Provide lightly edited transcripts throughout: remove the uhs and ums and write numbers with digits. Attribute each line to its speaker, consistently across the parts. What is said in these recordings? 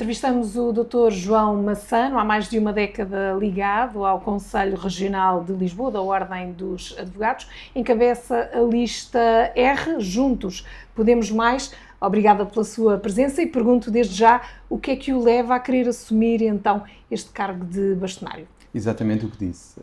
Speaker 1: entrevistamos o Dr. João Maçano, há mais de uma década ligado ao Conselho Regional de Lisboa, da Ordem dos Advogados, encabeça a lista R, Juntos Podemos Mais. Obrigada pela sua presença e pergunto desde já o que é que o leva a querer assumir então este cargo de bastonário.
Speaker 2: Exatamente o que disse.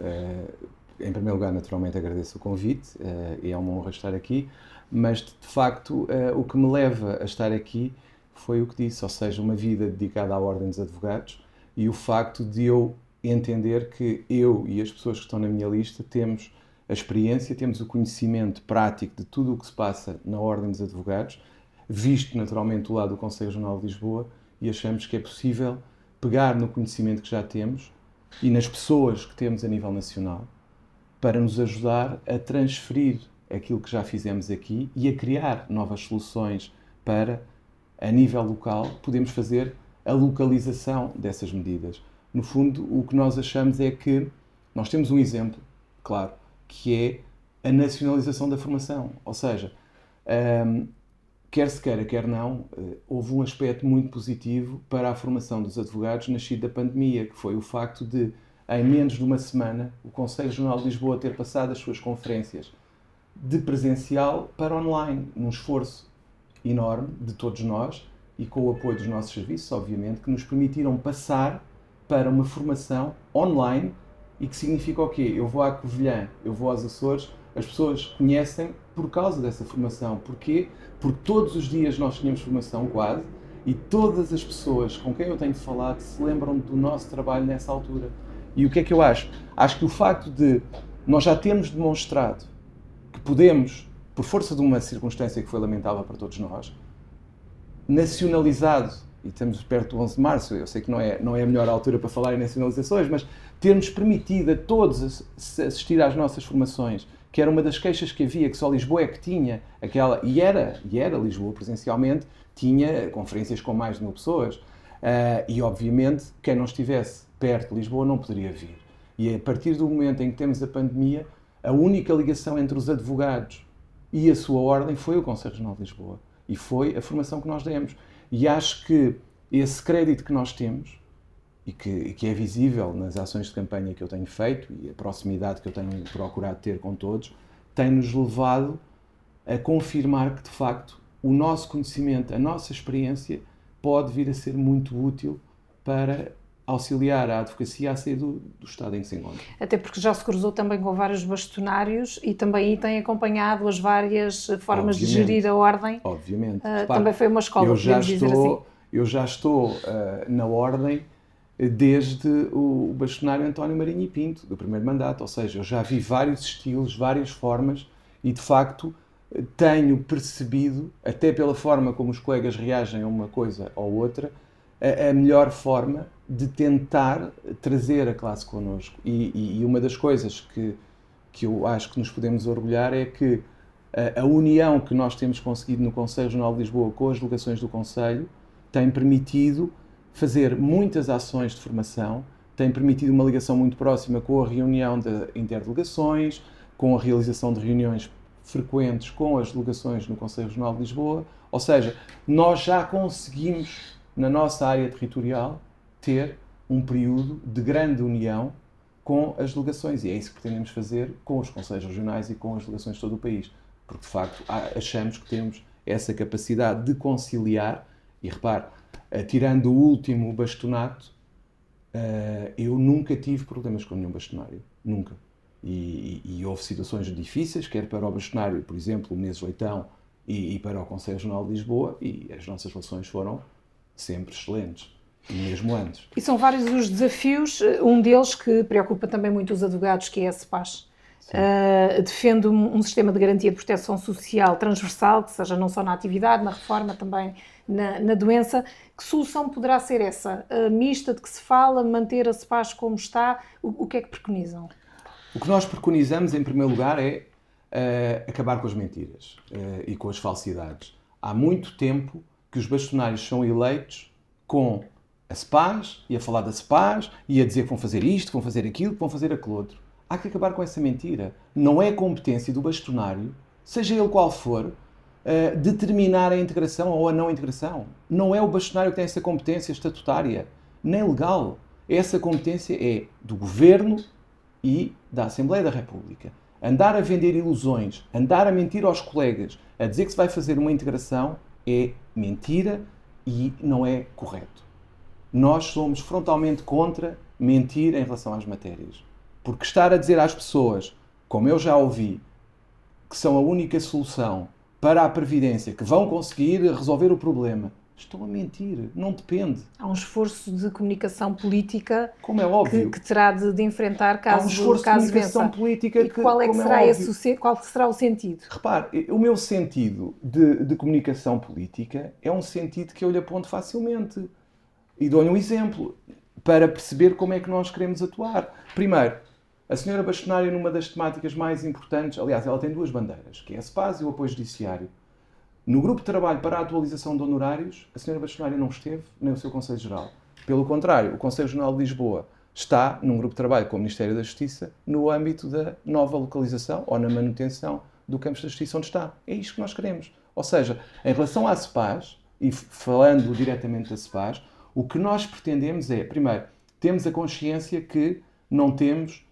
Speaker 2: Em primeiro lugar, naturalmente agradeço o convite e é uma honra estar aqui, mas de facto o que me leva a estar aqui foi o que disse, ou seja, uma vida dedicada à Ordem dos Advogados e o facto de eu entender que eu e as pessoas que estão na minha lista temos a experiência, temos o conhecimento prático de tudo o que se passa na Ordem dos Advogados, visto naturalmente do lado do Conselho Regional de Lisboa, e achamos que é possível pegar no conhecimento que já temos e nas pessoas que temos a nível nacional para nos ajudar a transferir aquilo que já fizemos aqui e a criar novas soluções para, a nível local, podemos fazer a localização dessas medidas. No fundo, o que nós achamos é que nós temos um exemplo, claro, que é a nacionalização da formação. Ou seja, quer se queira, quer não, houve um aspecto muito positivo para a formação dos advogados nascido da pandemia, que foi o facto de, em menos de uma semana, o Conselho Regional de Lisboa ter passado as suas conferências de presencial para online, num esforço enorme de todos nós e com o apoio dos nossos serviços, obviamente, que nos permitiram passar para uma formação online e que significa o quê? Eu vou à Covilhã, eu vou aos Açores, as pessoas conhecem por causa dessa formação. Porquê? Porque todos os dias nós tínhamos formação quase e todas as pessoas com quem eu tenho falado se lembram do nosso trabalho nessa altura. E o que é que eu acho? Acho que o facto de nós já termos demonstrado que podemos, por força de uma circunstância que foi lamentável para todos nós, nacionalizado, e estamos perto do 11 de março, eu sei que não é a melhor altura para falar em nacionalizações, mas termos permitido a todos assistir às nossas formações, que era uma das queixas que havia, que só Lisboa é que tinha aquela, e era Lisboa presencialmente, tinha conferências com mais de 1000 pessoas, e obviamente quem não estivesse perto de Lisboa não poderia vir. E a partir do momento em que temos a pandemia, a única ligação entre os advogados e a sua ordem foi o Conselho Regional de Lisboa. E foi a formação que nós demos. E acho que esse crédito que nós temos, e que é visível nas ações de campanha que eu tenho feito, e a proximidade que eu tenho procurado ter com todos, tem-nos levado a confirmar que, de facto, o nosso conhecimento, a nossa experiência, pode vir a ser muito útil para auxiliar a advocacia a sair do estado em que se encontra.
Speaker 1: Até porque já se cruzou também com vários bastonários e também aí tem acompanhado as várias formas de gerir a ordem.
Speaker 2: Obviamente.
Speaker 1: Também foi uma escola, podemos dizer assim.
Speaker 2: Eu já estou na ordem desde o bastonário António Marinho e Pinto, do primeiro mandato, ou seja, eu já vi vários estilos, várias formas e, de facto, tenho percebido, até pela forma como os colegas reagem a uma coisa ou outra, a melhor forma de tentar trazer a classe connosco. E uma das coisas que eu acho que nos podemos orgulhar é que a união que nós temos conseguido no Conselho Regional de Lisboa com as delegações do Conselho tem permitido fazer muitas ações de formação, tem permitido uma ligação muito próxima com a reunião de interdelegações, com a realização de reuniões frequentes com as delegações no Conselho Regional de Lisboa, ou seja, nós já conseguimos, na nossa área territorial, ter um período de grande união com as delegações, e é isso que pretendemos fazer com os Conselhos Regionais e com as delegações de todo o país, porque de facto achamos que temos essa capacidade de conciliar, e repare, tirando o último bastonato, eu nunca tive problemas com nenhum bastonário, nunca. E houve situações difíceis, quer para o bastonário, por exemplo, o Menezes Leitão, e para o Conselho Regional de Lisboa, e as nossas relações foram sempre excelentes, mesmo antes.
Speaker 1: E são vários os desafios, um deles que preocupa também muito os advogados, que é a CEPAS. Defende um sistema de garantia de proteção social transversal, que seja não só na atividade, na reforma, também na doença. Que solução poderá ser essa? A mista de que se fala, manter a CEPAS como está? O que é que preconizam?
Speaker 2: O que nós preconizamos, em primeiro lugar, é acabar com as mentiras e com as falsidades. Há muito tempo que os bastonários são eleitos com a CEPAS, e a falar da CEPAS, e a dizer que vão fazer isto, que vão fazer aquilo, que vão fazer aquilo outro. Há que acabar com essa mentira. Não é competência do bastonário, seja ele qual for, determinar a integração ou a não integração. Não é o bastonário que tem essa competência estatutária, nem legal. Essa competência é do Governo e da Assembleia da República. Andar a vender ilusões, andar a mentir aos colegas, a dizer que se vai fazer uma integração é mentira e não é correto. Nós somos frontalmente contra mentir em relação às matérias. Porque estar a dizer às pessoas, como eu já ouvi, que são a única solução para a Previdência, que vão conseguir resolver o problema, estão a mentir, não depende.
Speaker 1: Há um esforço de comunicação política,
Speaker 2: como é óbvio,
Speaker 1: que terá de enfrentar caso,
Speaker 2: há um esforço
Speaker 1: caso
Speaker 2: de comunicação
Speaker 1: vença.
Speaker 2: política
Speaker 1: E qual é que será qual será o sentido?
Speaker 2: Repare, o meu sentido de comunicação política é um sentido que eu lhe aponto facilmente. E dou-lhe um exemplo para perceber como é que nós queremos atuar. Primeiro, a senhora bastonária, numa das temáticas mais importantes, aliás, ela tem 2 bandeiras, que é a SEPAS e o apoio judiciário. No grupo de trabalho para a atualização de honorários, a senhora bastonária não esteve, nem o seu Conselho Geral. Pelo contrário, o Conselho Regional de Lisboa está num grupo de trabalho com o Ministério da Justiça no âmbito da nova localização ou na manutenção do Campos da Justiça onde está. É isto que nós queremos. Ou seja, em relação à SEPAS, e falando diretamente da SEPAS, o que nós pretendemos é, primeiro, temos a consciência que não temos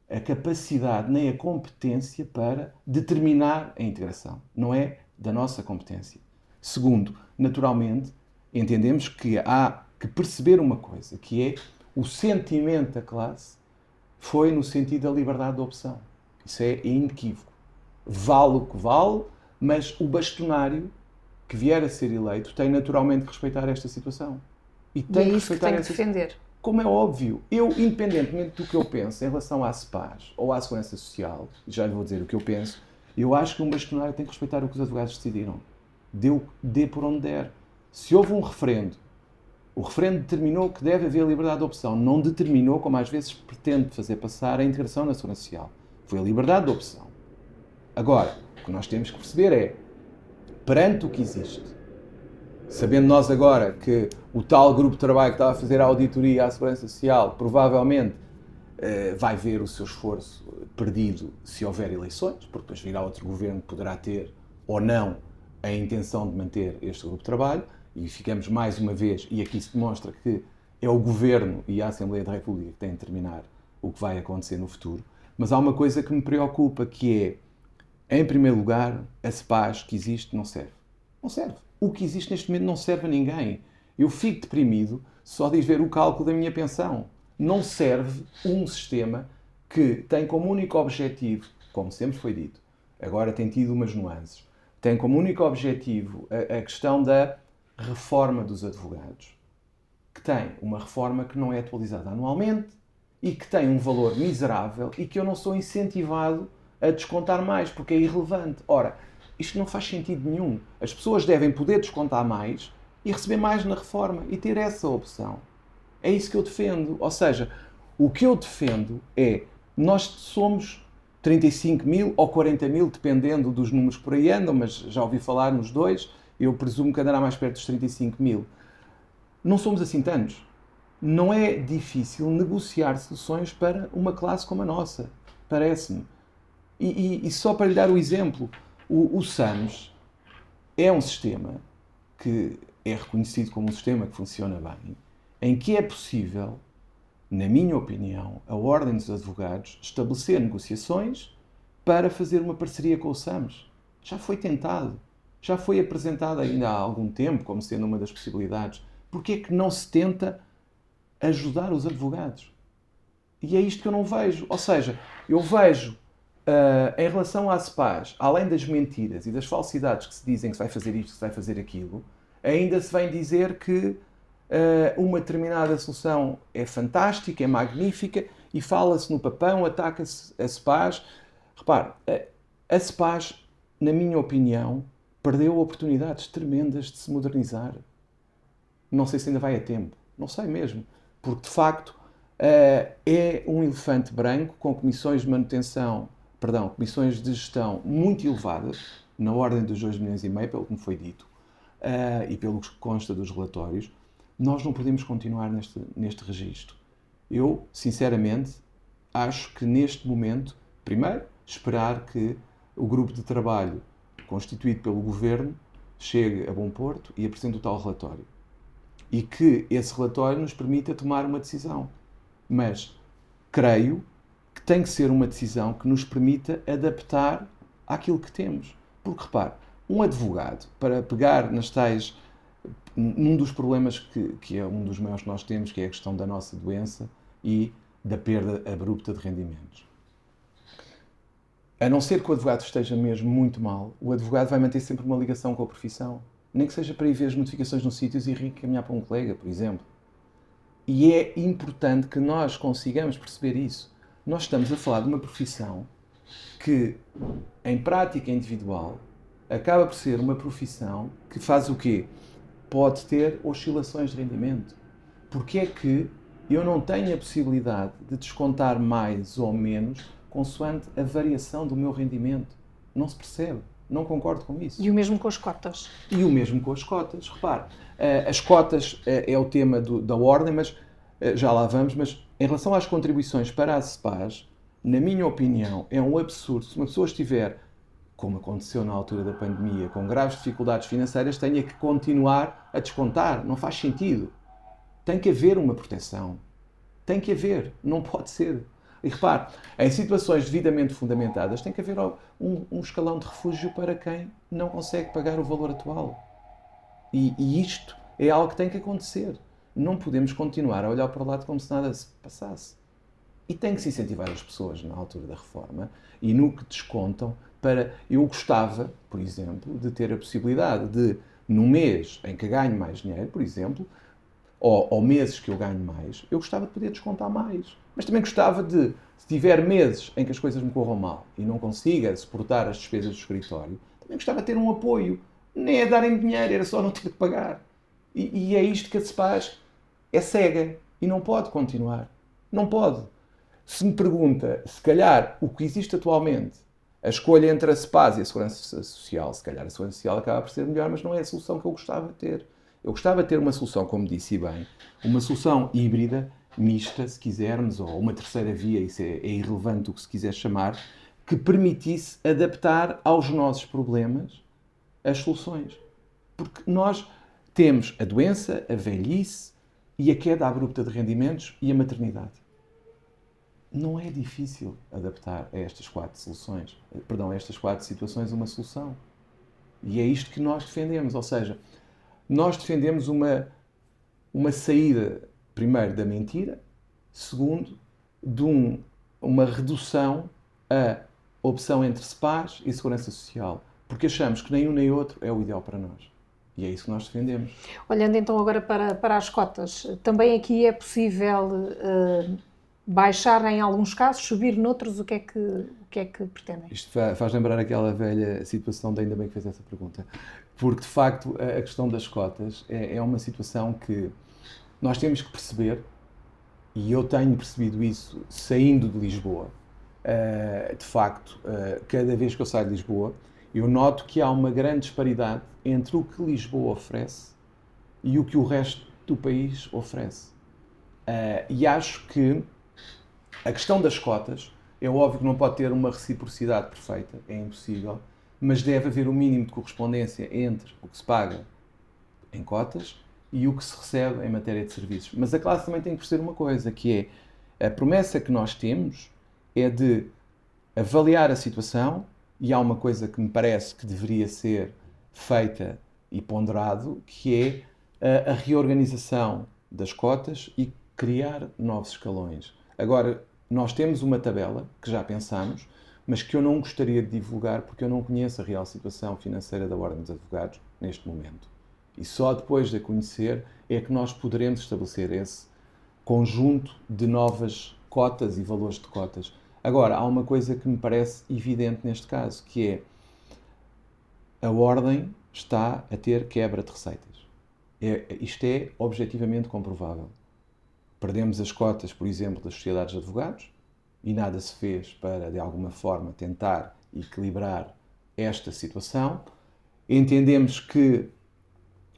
Speaker 2: a capacidade nem a competência para determinar a integração. Não é da nossa competência. Segundo, naturalmente, entendemos que há que perceber uma coisa, que é o sentimento da classe foi no sentido da liberdade de opção. Isso é inequívoco. Vale o que vale, mas o bastonário que vier a ser eleito tem naturalmente que respeitar esta situação.
Speaker 1: E é isso que tem que defender.
Speaker 2: Como é óbvio, eu, independentemente do que eu penso em relação à SEPAS ou à Segurança Social, já lhe vou dizer o que eu penso, eu acho que um bastonário tem que respeitar o que os advogados decidiram. Dê por onde der. Se houve um referendo, o referendo determinou que deve haver liberdade de opção, não determinou, como às vezes pretende fazer passar, a integração na Segurança Social. Foi a liberdade de opção. Agora, o que nós temos que perceber é, perante o que existe, sabendo nós agora que o tal grupo de trabalho que estava a fazer a auditoria à Segurança Social provavelmente vai ver o seu esforço perdido se houver eleições, porque depois virá outro governo que poderá ter ou não a intenção de manter este grupo de trabalho, e ficamos mais uma vez, e aqui se demonstra que é o Governo e a Assembleia da República que têm de determinar o que vai acontecer no futuro. Mas há uma coisa que me preocupa, que é, em primeiro lugar, a SEPAS que existe não serve. Não serve. O que existe neste momento não serve a ninguém. Eu fico deprimido só de ver o cálculo da minha pensão. Não serve um sistema que tem como único objetivo, como sempre foi dito, agora tem tido umas nuances, tem como único objetivo a questão da reforma dos advogados, que tem uma reforma que não é atualizada anualmente e que tem um valor miserável e que eu não sou incentivado a descontar mais, porque é irrelevante. Ora, isto não faz sentido nenhum. As pessoas devem poder descontar mais e receber mais na reforma e ter essa opção. É isso que eu defendo. Ou seja, o que eu defendo é, nós somos 35 mil ou 40 mil, dependendo dos números que por aí andam, mas já ouvi falar nos 2, eu presumo que andará mais perto dos 35 mil. Não somos assim tantos. Não é difícil negociar soluções para uma classe como a nossa, parece-me. E só para lhe dar o exemplo, o SAMS é um sistema que é reconhecido como um sistema que funciona bem, em que é possível, na minha opinião, a Ordem dos Advogados estabelecer negociações para fazer uma parceria com o SAMS. Já foi tentado, já foi apresentado ainda há algum tempo como sendo uma das possibilidades. Porquê é que não se tenta ajudar os advogados? E é isto que eu não vejo. Ou seja, eu vejo, em relação à SEPAS, além das mentiras e das falsidades que se dizem que se vai fazer isto, que se vai fazer aquilo, ainda se vem dizer que uma determinada solução é fantástica, é magnífica, e fala-se no papão, ataca-se a SEPAS. Repare, a SEPAS, na minha opinião, perdeu oportunidades tremendas de se modernizar. Não sei se ainda vai a tempo, não sei mesmo, porque de facto é um elefante branco com comissões de manutenção, comissões de gestão muito elevadas, na ordem dos 2,5 milhões, pelo que me foi dito, e pelo que consta dos relatórios. Nós não podemos continuar neste registro. Eu, sinceramente, acho que neste momento, primeiro, esperar que o grupo de trabalho constituído pelo Governo, chegue a bom porto e apresente o tal relatório. E que esse relatório nos permita tomar uma decisão. Mas creio que tem que ser uma decisão que nos permita adaptar àquilo que temos. Porque, repare, um advogado, para pegar nas tais... num dos problemas que é um dos maiores que nós temos, que é a questão da nossa doença e da perda abrupta de rendimentos. A não ser que o advogado esteja mesmo muito mal, o advogado vai manter sempre uma ligação com a profissão. Nem que seja para ir ver as notificações nos sítios e reencaminhar para um colega, por exemplo. E é importante que nós consigamos perceber isso. Nós estamos a falar de uma profissão que, em prática individual, acaba por ser uma profissão que faz o quê? Pode ter oscilações de rendimento. Porque é que eu não tenho a possibilidade de descontar mais ou menos consoante a variação do meu rendimento? Não se percebe. Não concordo com isso.
Speaker 1: E o mesmo com as cotas?
Speaker 2: E o mesmo com as cotas. Repare, as cotas é o tema da ordem, mas já lá vamos, mas em relação às contribuições para a SEPAS, na minha opinião, é um absurdo. Se uma pessoa estiver, como aconteceu na altura da pandemia, com graves dificuldades financeiras, tenha que continuar a descontar. Não faz sentido. Tem que haver uma proteção. Tem que haver. Não pode ser. E repare, em situações devidamente fundamentadas, tem que haver um escalão de refúgio para quem não consegue pagar o valor atual. E isto é algo que tem que acontecer. Não podemos continuar a olhar para o lado como se nada se passasse. E tem que se incentivar as pessoas na altura da reforma e no que descontam para... Eu gostava, por exemplo, de ter a possibilidade de, no mês em que ganho mais dinheiro, por exemplo, ou meses que eu ganho mais, eu gostava de poder descontar mais. Mas também gostava de, se tiver meses em que as coisas me corram mal e não consiga suportar as despesas do escritório, também gostava de ter um apoio. Nem é darem dinheiro, era só não ter que pagar. E é isto que a SEPAS é cega e não pode continuar. Não pode. Se me pergunta, se calhar, o que existe atualmente, a escolha entre a SEPAS e a Segurança Social, se calhar a Segurança Social acaba por ser melhor, mas não é a solução que eu gostava de ter. Eu gostava de ter uma solução, como disse bem, uma solução híbrida, mista, se quisermos, ou uma terceira via, isso é irrelevante o que se quiser chamar, que permitisse adaptar aos nossos problemas as soluções. Porque nós temos a doença, a velhice e a queda abrupta de rendimentos e a maternidade. Não é difícil adaptar a estas quatro situações uma solução. E é isto que nós defendemos, ou seja, nós defendemos uma saída, primeiro, da mentira, segundo, de uma redução à opção entre SEPAS e Segurança Social, porque achamos que nem um nem outro é o ideal para nós. E é isso que nós defendemos.
Speaker 1: Olhando então agora para as cotas, também aqui é possível baixar em alguns casos, subir noutros, o que é que pretendem?
Speaker 2: Isto faz lembrar aquela velha situação de ainda bem que fez essa pergunta. Porque, de facto, a questão das cotas é uma situação que nós temos que perceber, e eu tenho percebido isso saindo de Lisboa. De facto, cada vez que eu saio de Lisboa, eu noto que há uma grande disparidade entre o que Lisboa oferece e o que o resto do país oferece. E acho que a questão das cotas, é óbvio que não pode ter uma reciprocidade perfeita, é impossível, mas deve haver um mínimo de correspondência entre o que se paga em cotas e o que se recebe em matéria de serviços. Mas a classe também tem que perceber uma coisa, que é, a promessa que nós temos é de avaliar a situação, e há uma coisa que me parece que deveria ser feita e ponderado, que é a reorganização das cotas e criar novos escalões. Agora, nós temos uma tabela que já pensamos, mas que eu não gostaria de divulgar porque eu não conheço a real situação financeira da Ordem dos Advogados neste momento. E só depois de a conhecer é que nós poderemos estabelecer esse conjunto de novas cotas e valores de cotas. Agora, há uma coisa que me parece evidente neste caso, que é a Ordem está a ter quebra de receitas. Isto é objetivamente comprovável. Perdemos as cotas, por exemplo, das sociedades de advogados e nada se fez para, de alguma forma, tentar equilibrar esta situação. Entendemos que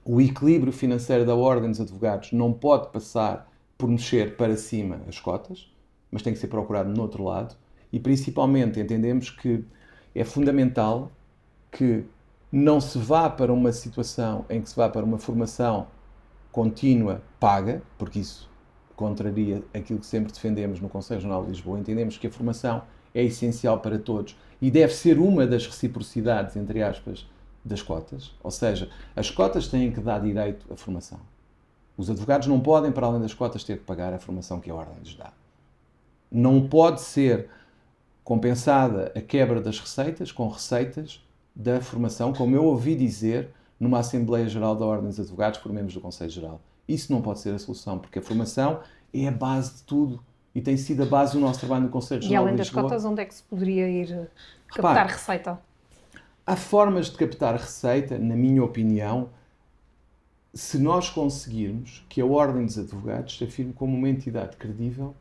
Speaker 2: o equilíbrio financeiro da Ordem dos Advogados não pode passar por mexer para cima as cotas, mas tem que ser procurado no outro lado. E, principalmente, entendemos que é fundamental que não se vá para uma situação em que se vá para uma formação contínua paga, porque isso contraria aquilo que sempre defendemos no Conselho Regional de Lisboa. Entendemos que a formação é essencial para todos e deve ser uma das reciprocidades, entre aspas, das cotas. Ou seja, as cotas têm que dar direito à formação. Os advogados não podem, para além das cotas, ter que pagar a formação que a Ordem lhes dá. Não pode ser compensada a quebra das receitas com receitas da formação, como eu ouvi dizer numa Assembleia Geral da Ordem dos Advogados por membros do Conselho Geral. Isso não pode ser a solução, porque a formação é a base de tudo e tem sido a base do nosso trabalho no Conselho Geral de Lisboa.
Speaker 1: E além das cotas, onde é que se poderia ir captar receita?
Speaker 2: Há formas de captar receita, na minha opinião, se nós conseguirmos que a Ordem dos Advogados se afirme como uma entidade credível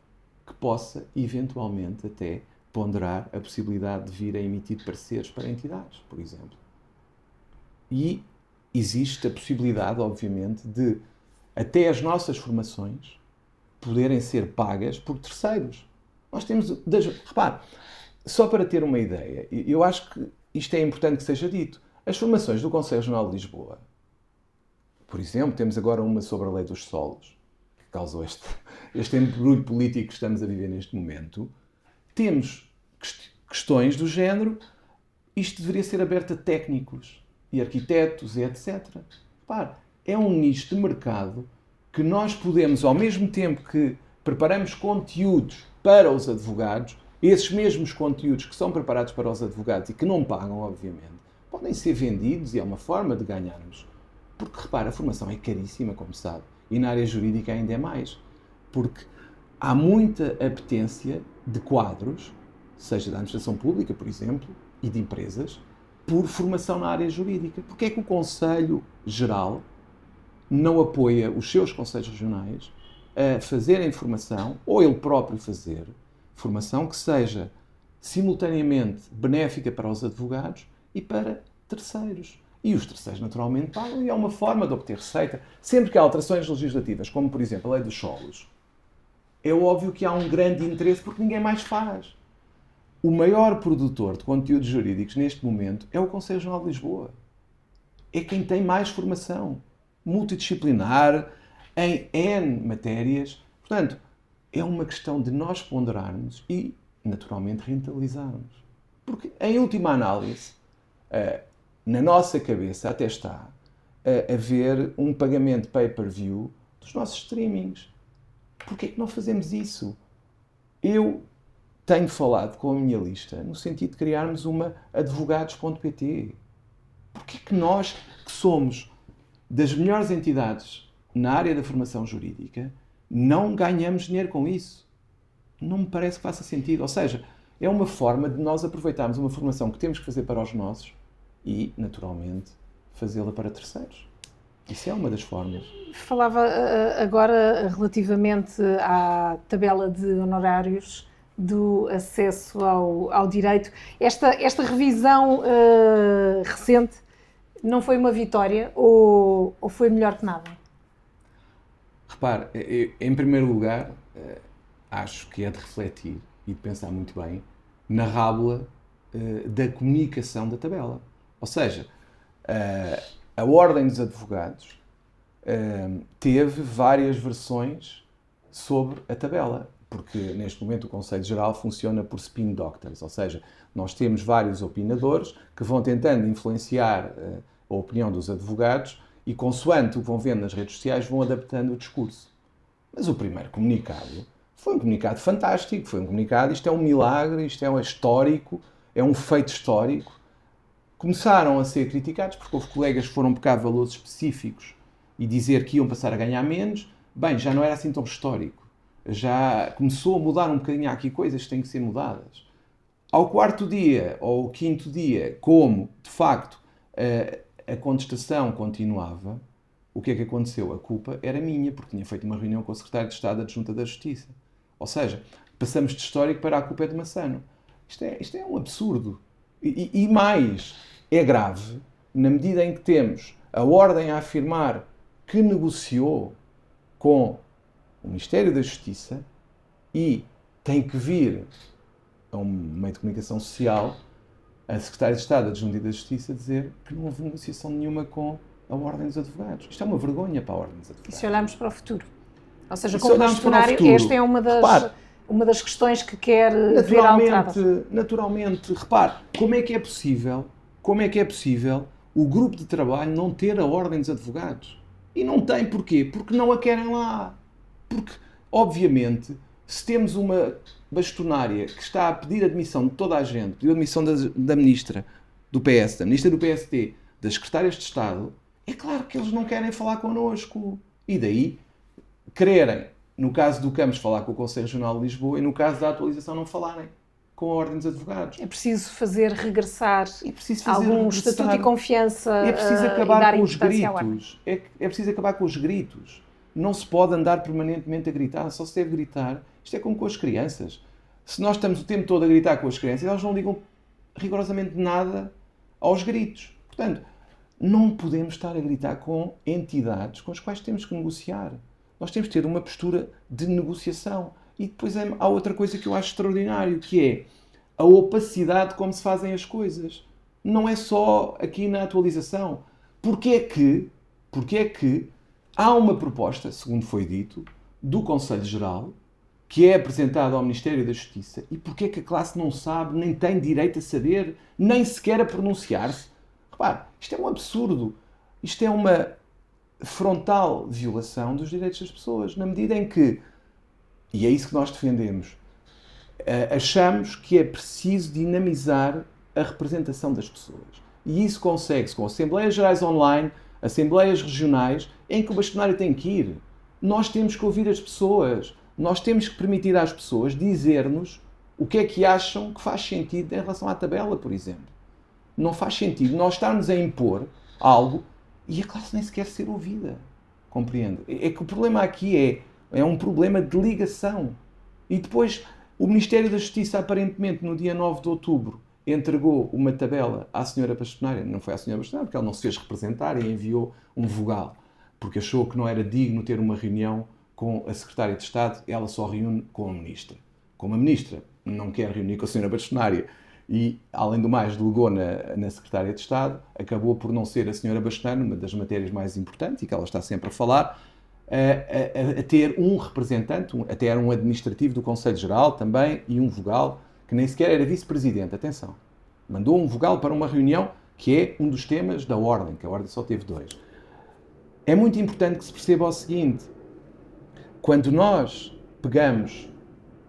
Speaker 2: que possa, eventualmente, até ponderar a possibilidade de vir a emitir pareceres para entidades, por exemplo. E existe a possibilidade, obviamente, de até as nossas formações poderem ser pagas por terceiros. Nós temos... Repare, só para ter uma ideia, eu acho que isto é importante que seja dito. As formações do Conselho Regional de Lisboa, por exemplo, temos agora uma sobre a lei dos solos, que causou este embrulho político que estamos a viver neste momento. Temos questões do género, isto deveria ser aberto a técnicos e arquitetos e etc. Repare, é um nicho de mercado que nós podemos, ao mesmo tempo que preparamos conteúdos para os advogados, esses mesmos conteúdos que são preparados para os advogados e que não pagam, obviamente, podem ser vendidos e é uma forma de ganharmos. Porque, repara, a formação é caríssima, como sabe, e na área jurídica ainda é mais. Porque há muita apetência de quadros, seja da administração pública, por exemplo, e de empresas, por formação na área jurídica. Porque é que o Conselho Geral não apoia os seus conselhos regionais a fazerem formação, ou ele próprio fazer, formação que seja simultaneamente benéfica para os advogados e para terceiros. E os terceiros naturalmente pagam e é uma forma de obter receita. Sempre que há alterações legislativas, como por exemplo a lei dos solos, é óbvio que há um grande interesse porque ninguém mais faz. O maior produtor de conteúdos jurídicos neste momento é o Conselho Regional de Lisboa. É quem tem mais formação multidisciplinar em N matérias. Portanto, é uma questão de nós ponderarmos e, naturalmente, rentabilizarmos. Porque, em última análise, na nossa cabeça até está a haver um pagamento pay-per-view dos nossos streamings. Porquê é que não fazemos isso? Eu tenho falado com a minha lista no sentido de criarmos uma advogados.pt. Porquê é que nós, que somos das melhores entidades na área da formação jurídica, não ganhamos dinheiro com isso? Não me parece que faça sentido. Ou seja, é uma forma de nós aproveitarmos uma formação que temos que fazer para os nossos e, naturalmente, fazê-la para terceiros. Isso é uma das formas.
Speaker 1: Falava agora relativamente à tabela de honorários do acesso ao direito. Esta revisão recente não foi uma vitória ou foi melhor que nada?
Speaker 2: Repare, em primeiro lugar, acho que é de refletir e de pensar muito bem na rábula da comunicação da tabela. Ou seja, a Ordem dos Advogados teve várias versões sobre a tabela, porque neste momento o Conselho Geral funciona por spin doctors, ou seja, nós temos vários opinadores que vão tentando influenciar a opinião dos advogados e, consoante o que vão vendo nas redes sociais, vão adaptando o discurso. Mas o primeiro comunicado foi um comunicado fantástico, foi um comunicado, isto é um milagre, isto é histórico, é um feito histórico. Começaram a ser criticados porque houve colegas que foram pecar valores específicos e dizer que iam passar a ganhar menos. Bem, já não era assim tão histórico. Já começou a mudar um bocadinho aqui coisas que têm que ser mudadas. Ao quarto dia, ou ao quinto dia, como, de facto, a contestação continuava, o que é que aconteceu? A culpa era minha, porque tinha feito uma reunião com o Secretário de Estado Adjunta da Justiça. Ou seja, passamos de histórico para a culpa é de Massano. Isto é um absurdo. E mais, é grave, na medida em que temos a Ordem a afirmar que negociou com o Ministério da Justiça e tem que vir a um meio de comunicação social a Secretária de Estado Adjunta da Justiça dizer que não houve negociação nenhuma com a Ordem dos Advogados. Isto é uma vergonha para a Ordem dos Advogados.
Speaker 1: E se olharmos para o futuro? Ou seja,
Speaker 2: como bastonário,
Speaker 1: esta é uma das questões que quer ver alteradas.
Speaker 2: Naturalmente, repare, como é que é possível o grupo de trabalho não ter a Ordem dos Advogados? E não tem porquê? Porque não a querem lá. Porque, obviamente, se temos uma bastonária que está a pedir admissão de toda a gente, pediu admissão da Ministra do PS, da Ministra do PST, das Secretárias de Estado, é claro que eles não querem falar connosco. E daí, quererem, no caso do Campos, falar com o Conselho Regional de Lisboa e no caso da atualização não falarem com a Ordem dos Advogados.
Speaker 1: É preciso fazer regressar algum estatuto de confiança.
Speaker 2: É preciso acabar com os gritos. É preciso acabar com os gritos. Não se pode andar permanentemente a gritar, só se deve gritar. Isto é como com as crianças. Se nós estamos o tempo todo a gritar com as crianças, elas não ligam rigorosamente nada aos gritos. Portanto, não podemos estar a gritar com entidades com as quais temos que negociar. Nós temos que ter uma postura de negociação. E depois há outra coisa que eu acho extraordinário, que é a opacidade como se fazem as coisas. Não é só aqui na atualização. Porque é que há uma proposta, segundo foi dito, do Conselho Geral, que é apresentada ao Ministério da Justiça, e porque é que a classe não sabe, nem tem direito a saber, nem sequer a pronunciar-se? Repare, isto é um absurdo. Isto é uma frontal violação dos direitos das pessoas, na medida em que, e é isso que nós defendemos, achamos que é preciso dinamizar a representação das pessoas. E isso consegue-se com Assembleias Gerais online, Assembleias Regionais, em que o bastonário tem que ir. Nós temos que ouvir as pessoas. Nós temos que permitir às pessoas dizer-nos o que é que acham que faz sentido em relação à tabela, por exemplo. Não faz sentido nós estarmos a impor algo e a classe nem sequer ser ouvida. Compreende? É que o problema aqui é um problema de ligação. E depois o Ministério da Justiça, aparentemente, no dia 9 de outubro, entregou uma tabela à senhora bastonária. Não foi à senhora bastonária, porque ela não se fez representar e enviou um vogal, porque achou que não era digno ter uma reunião com a Secretária de Estado. Ela só reúne com a Ministra. Como a Ministra não quer reunir com a senhora bastonária e, além do mais, delegou na Secretária de Estado, acabou por não ser a senhora bastonária, uma das matérias mais importantes, e que ela está sempre a falar, a ter um representante, até era um administrativo do Conselho Geral também, e um vogal, que nem sequer era vice-presidente, atenção. Mandou um vogal para uma reunião que é um dos temas da Ordem, que a Ordem só teve 2. É muito importante que se perceba o seguinte: quando nós pegamos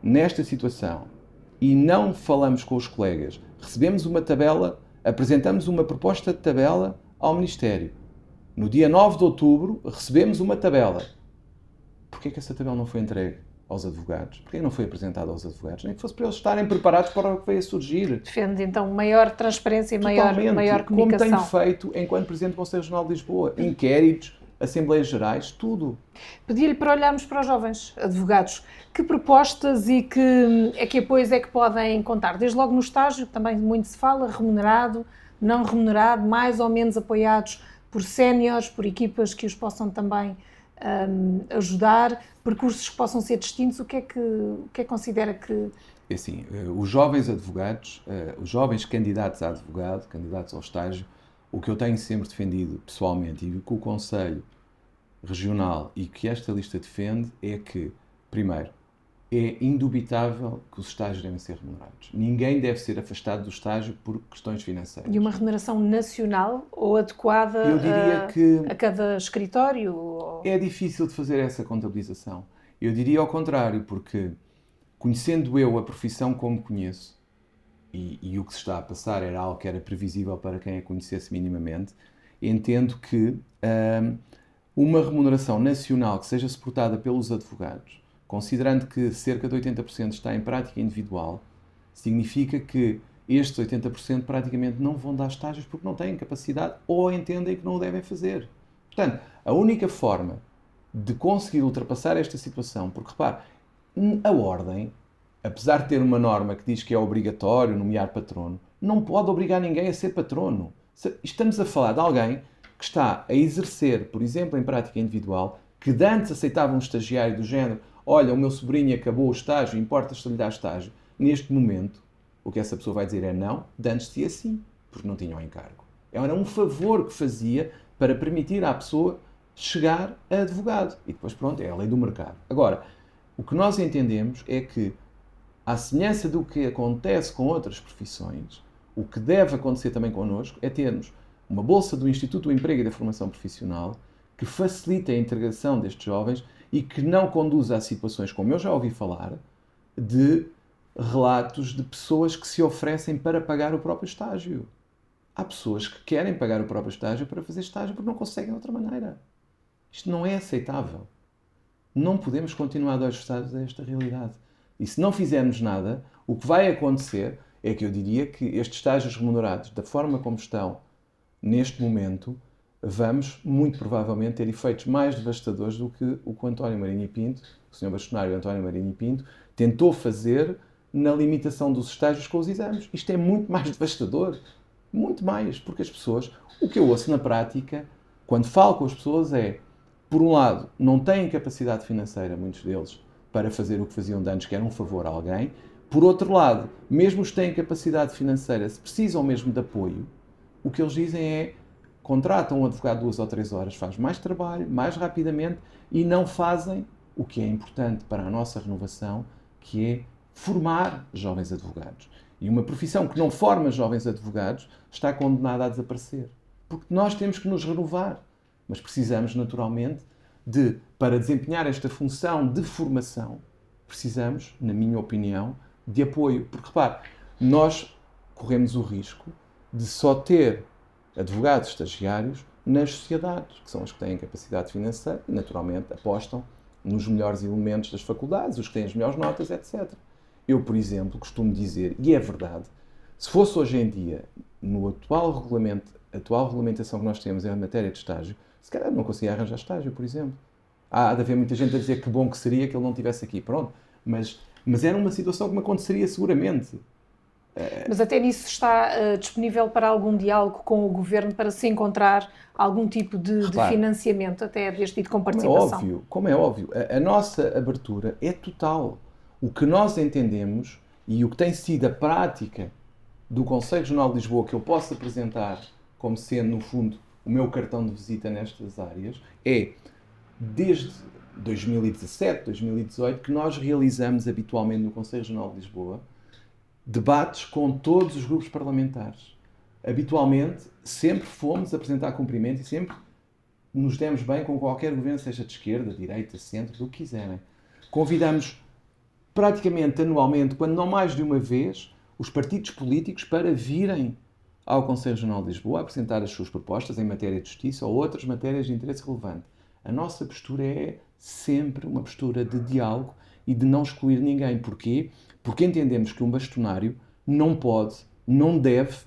Speaker 2: nesta situação e não falamos com os colegas, recebemos uma tabela, apresentamos uma proposta de tabela ao Ministério. No dia 9 de outubro, recebemos uma tabela. Porquê que essa tabela não foi entregue aos advogados? Porquê não foi apresentada aos advogados? Nem que fosse para eles estarem preparados para o que veio a surgir.
Speaker 1: Defende, então, maior transparência e maior comunicação.
Speaker 2: Como tem feito enquanto Presidente do Conselho Regional de Lisboa. Inquéritos, Assembleias Gerais, tudo.
Speaker 1: Pedi-lhe para olharmos para os jovens advogados. Que propostas e que apoios é que podem contar? Desde logo no estágio, que também muito se fala, remunerado, não remunerado, mais ou menos apoiados por séniores, por equipas que os possam também ajudar, percursos que possam ser distintos. O que é que considera que...
Speaker 2: É assim, os jovens advogados, os jovens candidatos a advogado, candidatos ao estágio, o que eu tenho sempre defendido pessoalmente e que o Conselho Regional e que esta lista defende é que, primeiro, é indubitável que os estágios devem ser remunerados. Ninguém deve ser afastado do estágio por questões financeiras.
Speaker 1: E uma remuneração nacional ou adequada
Speaker 2: eu diria que
Speaker 1: a cada escritório? Ou...
Speaker 2: É difícil de fazer essa contabilização. Eu diria ao contrário, porque conhecendo eu a profissão como conheço, e o que se está a passar era algo que era previsível para quem a conhecesse minimamente, entendo que uma remuneração nacional que seja suportada pelos advogados, considerando que cerca de 80% está em prática individual, significa que estes 80% praticamente não vão dar estágios porque não têm capacidade ou entendem que não o devem fazer. Portanto, a única forma de conseguir ultrapassar esta situação, porque repare, a Ordem, apesar de ter uma norma que diz que é obrigatório nomear patrono, não pode obrigar ninguém a ser patrono. Estamos a falar de alguém que está a exercer, por exemplo, em prática individual, que de antes aceitava um estagiário do género: olha, o meu sobrinho acabou o estágio, importa se lhe dar estágio. Neste momento, o que essa pessoa vai dizer é não, de antes de assim, porque não tinha o encargo. Era um favor que fazia para permitir à pessoa chegar a advogado. E depois, pronto, é a lei do mercado. Agora, o que nós entendemos é que, à semelhança do que acontece com outras profissões, o que deve acontecer também connosco é termos uma bolsa do Instituto do Emprego e da Formação Profissional que facilite a integração destes jovens e que não conduza a situações, como eu já ouvi falar, de relatos de pessoas que se oferecem para pagar o próprio estágio. Há pessoas que querem pagar o próprio estágio para fazer estágio porque não conseguem de outra maneira. Isto não é aceitável. Não podemos continuar de olhos fechados a esta realidade. E se não fizermos nada, o que vai acontecer é que eu diria que estes estágios remunerados, da forma como estão neste momento, vamos, muito provavelmente, ter efeitos mais devastadores do que o que o António Marinho e Pinto, o Sr. Bastonário António Marinho e Pinto, tentou fazer na limitação dos estágios com os exames. Isto é muito mais devastador. Muito mais, porque as pessoas, o que eu ouço na prática, quando falo com as pessoas é, por um lado, não têm capacidade financeira, muitos deles, para fazer o que faziam de antes, que era um favor a alguém. Por outro lado, mesmo os que têm capacidade financeira, se precisam mesmo de apoio, o que eles dizem é, contratam um advogado 2 ou 3 horas, faz mais trabalho, mais rapidamente, e não fazem o que é importante para a nossa renovação, que é formar jovens advogados. E uma profissão que não forma jovens advogados está condenada a desaparecer. Porque nós temos que nos renovar. Mas precisamos, naturalmente, para desempenhar esta função de formação, precisamos, na minha opinião, de apoio. Porque, repare, nós corremos o risco de só ter advogados estagiários nas sociedades, que são os que têm capacidade financeira e, naturalmente, apostam nos melhores elementos das faculdades, os que têm as melhores notas, etc. Eu, por exemplo, costumo dizer, e é verdade, se fosse hoje em dia, no atual regulamentação que nós temos em matéria de estágio, se calhar não conseguia arranjar estágio, por exemplo. Há de haver muita gente a dizer que bom que seria que ele não estivesse aqui, pronto. Mas era uma situação que me aconteceria seguramente.
Speaker 1: Mas até nisso está disponível para algum diálogo com o Governo para se encontrar algum tipo de financiamento, até deste tipo com participação?
Speaker 2: Como é óbvio, a nossa abertura é total. O que nós entendemos e o que tem sido a prática do Conselho Regional de Lisboa, que eu posso apresentar como sendo, no fundo, o meu cartão de visita nestas áreas, é, desde 2017, 2018, que nós realizamos habitualmente no Conselho Regional de Lisboa debates com todos os grupos parlamentares. Habitualmente, sempre fomos apresentar cumprimento e sempre nos demos bem com qualquer governo, seja de esquerda, direita, centro, do que quiserem. Convidamos praticamente anualmente, quando não mais de uma vez, os partidos políticos para virem ao Conselho Regional de Lisboa a apresentar as suas propostas em matéria de justiça ou outras matérias de interesse relevante. A nossa postura é sempre uma postura de diálogo e de não excluir ninguém. Porquê? Porque entendemos que um bastonário não pode, não deve,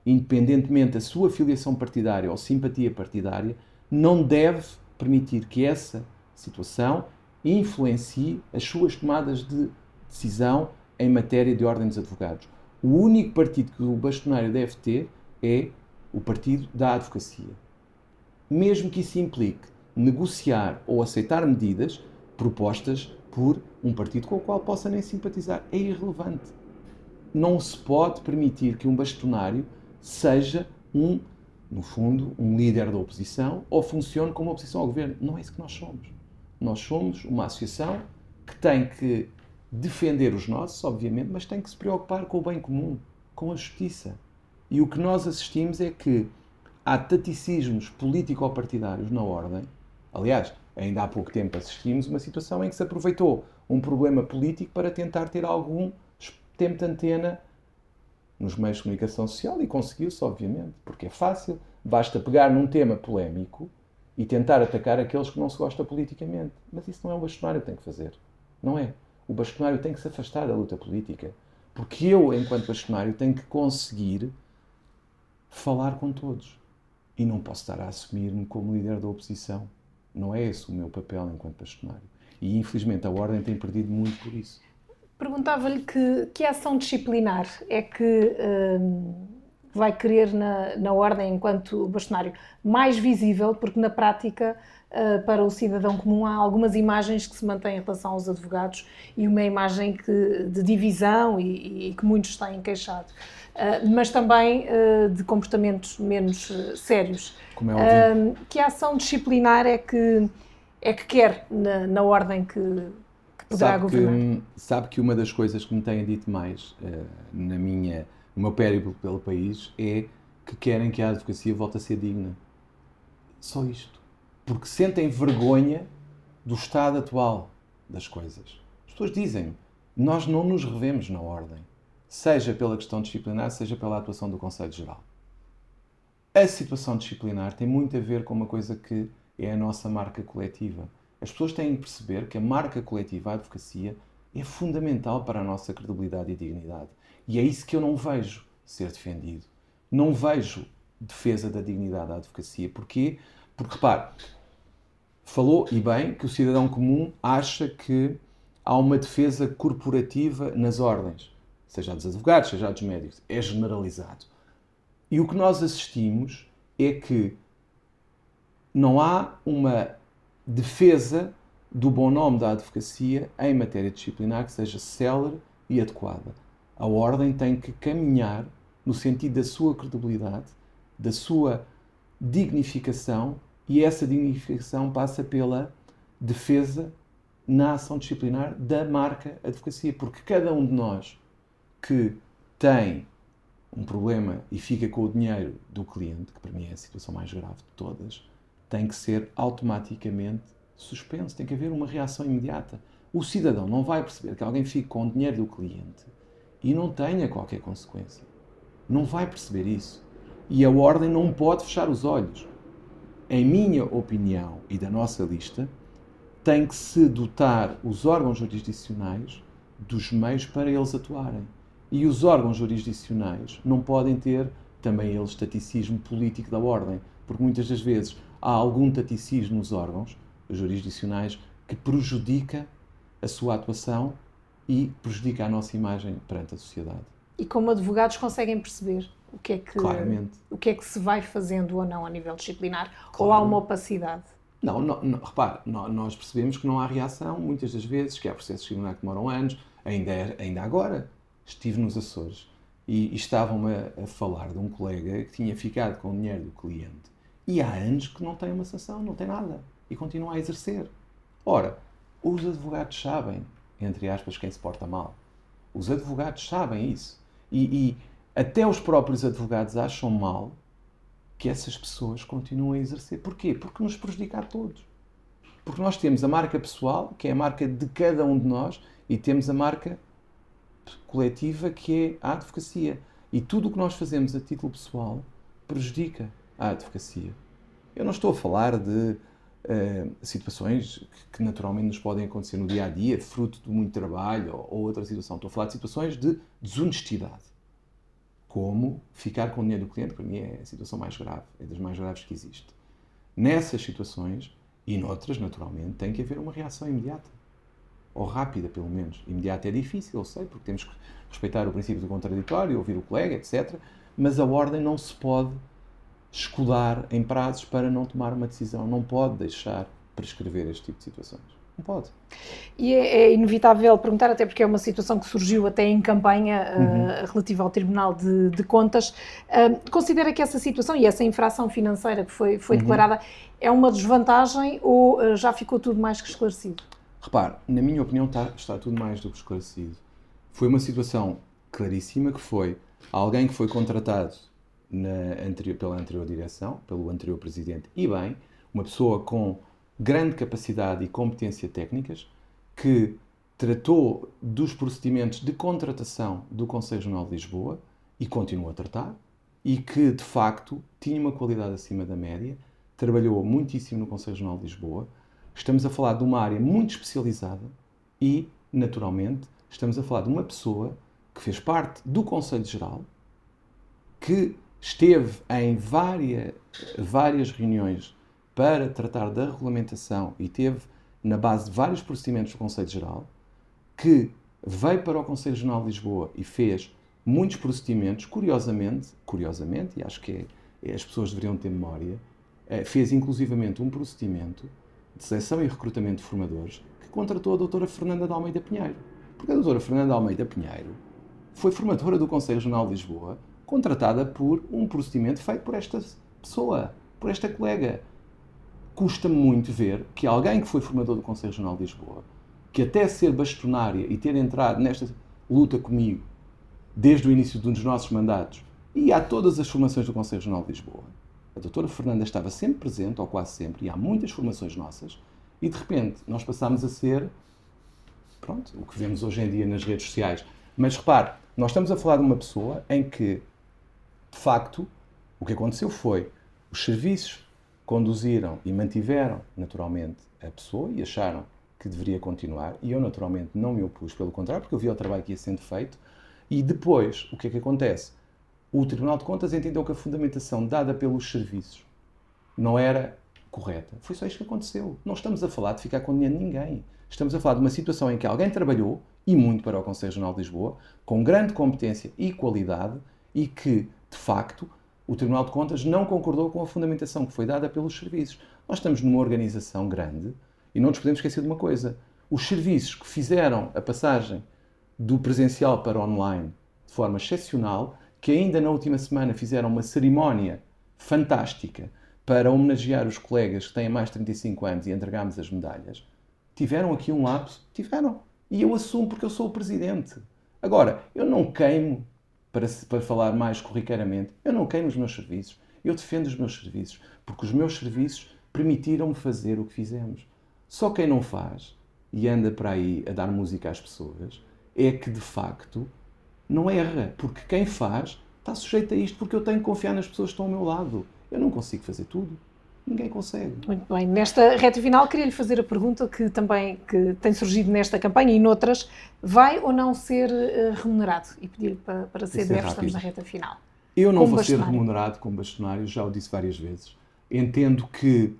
Speaker 2: independentemente da sua filiação partidária ou simpatia partidária, não deve permitir que essa situação influencie as suas tomadas de decisão em matéria de ordem dos advogados. O único partido que o bastonário deve ter é o partido da advocacia. Mesmo que isso implique negociar ou aceitar medidas propostas por um partido com o qual possa nem simpatizar, é irrelevante. Não se pode permitir que um bastonário seja no fundo, um líder da oposição ou funcione como oposição ao governo. Não é isso que nós somos. Nós somos uma associação que tem que defender os nossos, obviamente, mas tem que se preocupar com o bem comum, com a justiça. E o que nós assistimos é que há taticismos político-partidários na ordem. Aliás, ainda há pouco tempo assistimos uma situação em que se aproveitou um problema político para tentar ter algum tempo de antena nos meios de comunicação social e conseguiu-se, obviamente, porque é fácil. Basta pegar num tema polémico e tentar atacar aqueles que não se gostam politicamente. Mas isso não é o bastonário que tem que fazer. Não é. O bastonário tem que se afastar da luta política. Porque eu, enquanto bastonário, tenho que conseguir falar com todos. E não posso estar a assumir-me como líder da oposição. Não é esse o meu papel enquanto bastonário. E, infelizmente, a Ordem tem perdido muito por isso.
Speaker 1: Perguntava-lhe que ação disciplinar é que vai querer na ordem enquanto bastonário? Mais visível, porque na prática, para o cidadão comum, há algumas imagens que se mantêm em relação aos advogados e uma imagem de divisão e que muitos têm queixado. Mas também de comportamentos menos sérios.
Speaker 2: Como é óbvio.
Speaker 1: Que ação disciplinar é que quer na ordem que poderá governar?
Speaker 2: Sabe que uma das coisas que me têm dito mais no meu périplo pelo país é que querem que a advocacia volte a ser digna. Só isto. Porque sentem vergonha do estado atual das coisas. As pessoas dizem, nós não nos revemos na ordem, seja pela questão disciplinar, seja pela atuação do Conselho Geral. A situação disciplinar tem muito a ver com uma coisa que é a nossa marca coletiva. As pessoas têm de perceber que a marca coletiva, a advocacia, é fundamental para a nossa credibilidade e dignidade. E é isso que eu não vejo ser defendido. Não vejo defesa da dignidade da advocacia. Porquê? Porque, repare, falou, e bem, que o cidadão comum acha que há uma defesa corporativa nas ordens, seja dos advogados, seja dos médicos. É generalizado. E o que nós assistimos é que não há uma defesa do bom nome da advocacia em matéria disciplinar que seja célere e adequada. A ordem tem que caminhar no sentido da sua credibilidade, da sua dignificação, e essa dignificação passa pela defesa na ação disciplinar da marca advocacia, porque cada um de nós que tem um problema e fica com o dinheiro do cliente, que para mim é a situação mais grave de todas, tem que ser automaticamente suspenso, tem que haver uma reação imediata. O cidadão não vai perceber que alguém fique com o dinheiro do cliente e não tenha qualquer consequência. Não vai perceber isso. E a ordem não pode fechar os olhos. Em minha opinião e da nossa lista, tem que se dotar os órgãos jurisdicionais dos meios para eles atuarem. E os órgãos jurisdicionais não podem ter também eles taticismo político da ordem, porque muitas das vezes há algum taticismo nos órgãos jurisdicionais que prejudica a sua atuação e prejudica a nossa imagem perante a sociedade.
Speaker 1: E como advogados conseguem perceber o que é que se vai fazendo ou não a nível disciplinar, claro. Ou há uma opacidade?
Speaker 2: Não, repare, nós percebemos que não há reação, muitas das vezes, que há processos disciplinares que demoram anos, ainda agora. Estive nos Açores e estavam-me a falar de um colega que tinha ficado com o dinheiro do cliente e há anos que não tem uma sanção, não tem nada e continua a exercer. Ora, os advogados sabem, entre aspas, quem se porta mal. Os advogados sabem isso. E até os próprios advogados acham mal que essas pessoas continuem a exercer. Porquê? Porque nos prejudica a todos. Porque nós temos a marca pessoal, que é a marca de cada um de nós, e temos a marca coletiva, que é a advocacia. E tudo o que nós fazemos a título pessoal prejudica a advocacia. Eu não estou a falar de situações que naturalmente nos podem acontecer no dia-a-dia, fruto de muito trabalho ou outra situação. Estou a falar de situações de desonestidade. Como ficar com o dinheiro do cliente, para mim é a situação mais grave, é das mais graves que existe. Nessas situações, e noutras, naturalmente, tem que haver uma reação imediata. Ou rápida, pelo menos. Imediata é difícil, eu sei, porque temos que respeitar o princípio do contraditório, ouvir o colega, etc. Mas a ordem não se pode escudar em prazos para não tomar uma decisão. Não pode deixar prescrever este tipo de situações. Não pode.
Speaker 1: E é inevitável perguntar, até porque é uma situação que surgiu até em campanha relativa ao Tribunal de Contas. Considera que essa situação e essa infração financeira que foi declarada é uma desvantagem ou já ficou tudo mais que esclarecido?
Speaker 2: Repare, na minha opinião está tudo mais do que esclarecido. Foi uma situação claríssima que foi alguém que foi contratado pela anterior direção, pelo anterior presidente, e bem, uma pessoa com grande capacidade e competência técnicas, que tratou dos procedimentos de contratação do Conselho Regional de Lisboa e continua a tratar, e que, de facto, tinha uma qualidade acima da média, trabalhou muitíssimo no Conselho Regional de Lisboa. Estamos a falar de uma área muito especializada e, naturalmente, estamos a falar de uma pessoa que fez parte do Conselho Geral, que esteve em várias reuniões para tratar da regulamentação e teve na base de vários procedimentos do Conselho Geral, que veio para o Conselho Regional de Lisboa e fez muitos procedimentos, curiosamente, e acho que as pessoas deveriam ter memória, fez inclusivamente um procedimento de seleção e recrutamento de formadores que contratou a doutora Fernanda de Almeida Pinheiro. Porque a doutora Fernanda de Almeida Pinheiro foi formadora do Conselho Regional de Lisboa, contratada por um procedimento feito por esta pessoa, por esta colega. Custa-me muito ver que alguém que foi formador do Conselho Regional de Lisboa, que até ser bastonária e ter entrado nesta luta comigo desde o início de um dos nossos mandatos e há todas as formações do Conselho Regional de Lisboa, a doutora Fernanda estava sempre presente, ou quase sempre, e há muitas formações nossas, e de repente nós passámos a ser, pronto, o que vemos hoje em dia nas redes sociais. Mas repare, nós estamos a falar de uma pessoa em que, de facto, o que aconteceu foi, os serviços conduziram e mantiveram, naturalmente, a pessoa e acharam que deveria continuar, e eu, naturalmente, não me opus, pelo contrário, porque eu vi o trabalho que ia sendo feito, e depois, o que é que acontece? O Tribunal de Contas entendeu que a fundamentação dada pelos serviços não era correta. Foi só isto que aconteceu. Não estamos a falar de ficar com dinheiro de ninguém. Estamos a falar de uma situação em que alguém trabalhou, e muito para o Conselho Regional de Lisboa, com grande competência e qualidade, e que, de facto, o Tribunal de Contas não concordou com a fundamentação que foi dada pelos serviços. Nós estamos numa organização grande e não nos podemos esquecer de uma coisa. Os serviços que fizeram a passagem do presencial para online de forma excepcional, que ainda na última semana fizeram uma cerimónia fantástica para homenagear os colegas que têm mais de 35 anos e entregámos as medalhas, tiveram aqui um lapso? Tiveram. E eu assumo porque eu sou o presidente. Agora, eu não queimo, para falar mais corriqueiramente, eu não queimo os meus serviços. Eu defendo os meus serviços, porque os meus serviços permitiram-me fazer o que fizemos. Só quem não faz, e anda para aí a dar música às pessoas, é que, de facto, não erra. Porque quem faz está sujeito a isto, porque eu tenho que confiar nas pessoas que estão ao meu lado. Eu não consigo fazer tudo. Ninguém consegue.
Speaker 1: Muito bem. Nesta reta final, queria-lhe fazer a pergunta que tem surgido nesta campanha e noutras. Vai ou não ser remunerado? E pedir-lhe para ser breve, estamos na reta final.
Speaker 2: Eu não vou ser remunerado como bastonário, já o disse várias vezes. Entendo que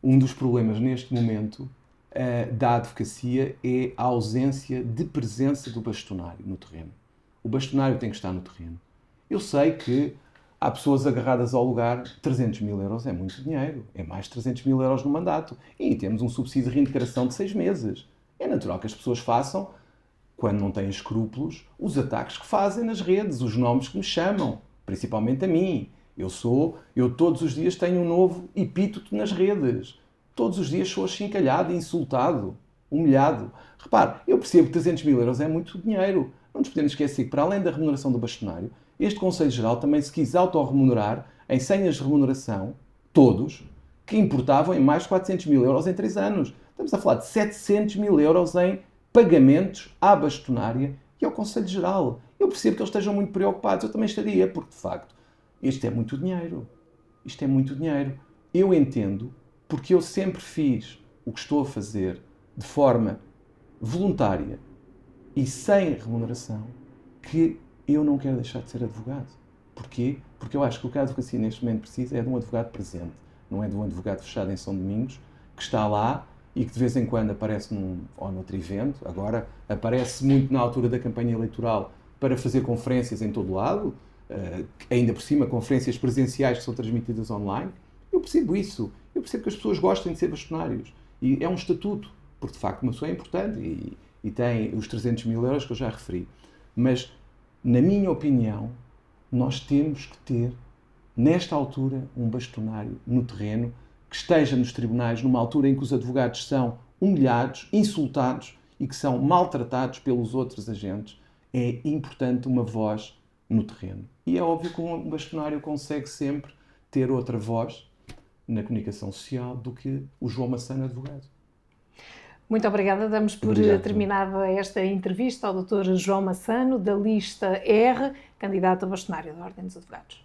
Speaker 2: um dos problemas neste momento da advocacia é a ausência de presença do bastonário no terreno. O bastonário tem que estar no terreno. Eu sei que há pessoas agarradas ao lugar, 300 mil euros é muito dinheiro, é mais de 300 mil euros no mandato. E temos um subsídio de reintegração de 6 meses. É natural que as pessoas façam, quando não têm escrúpulos, os ataques que fazem nas redes, os nomes que me chamam, principalmente a mim. Eu todos os dias tenho um novo epíteto nas redes. Todos os dias sou achincalhado, insultado, humilhado. Repare, eu percebo que 300 mil euros é muito dinheiro. Não nos podemos esquecer que, para além da remuneração do bastonário, este Conselho Geral também se quis autorremunerar em senhas de remuneração, todos, que importavam em mais de 400 mil euros em 3 anos. Estamos a falar de 700 mil euros em pagamentos à bastonária e ao Conselho Geral. Eu percebo que eles estejam muito preocupados, eu também estaria, porque, de facto, isto é muito dinheiro. Isto é muito dinheiro. Eu entendo, porque eu sempre fiz o que estou a fazer de forma voluntária e sem remuneração, que eu não quero deixar de ser advogado. Porquê? Porque eu acho que o que a advocacia neste momento precisa é de um advogado presente, não é de um advogado fechado em São Domingos, que está lá e que de vez em quando aparece ou noutro evento. Agora aparece muito na altura da campanha eleitoral para fazer conferências em todo lado, ainda por cima conferências presenciais que são transmitidas online. Eu percebo isso. Eu percebo que as pessoas gostem de ser bastonários. E é um estatuto, porque de facto uma pessoa é importante e tem os 300 mil euros que eu já referi. Mas, na minha opinião, nós temos que ter, nesta altura, um bastonário no terreno que esteja nos tribunais numa altura em que os advogados são humilhados, insultados e que são maltratados pelos outros agentes. É importante uma voz no terreno. E é óbvio que um bastonário consegue sempre ter outra voz na comunicação social do que o João Massano advogado.
Speaker 1: Muito obrigada. Damos por terminada esta entrevista ao Dr. João Massano, da lista R, candidato a bastonário da Ordem dos Advogados.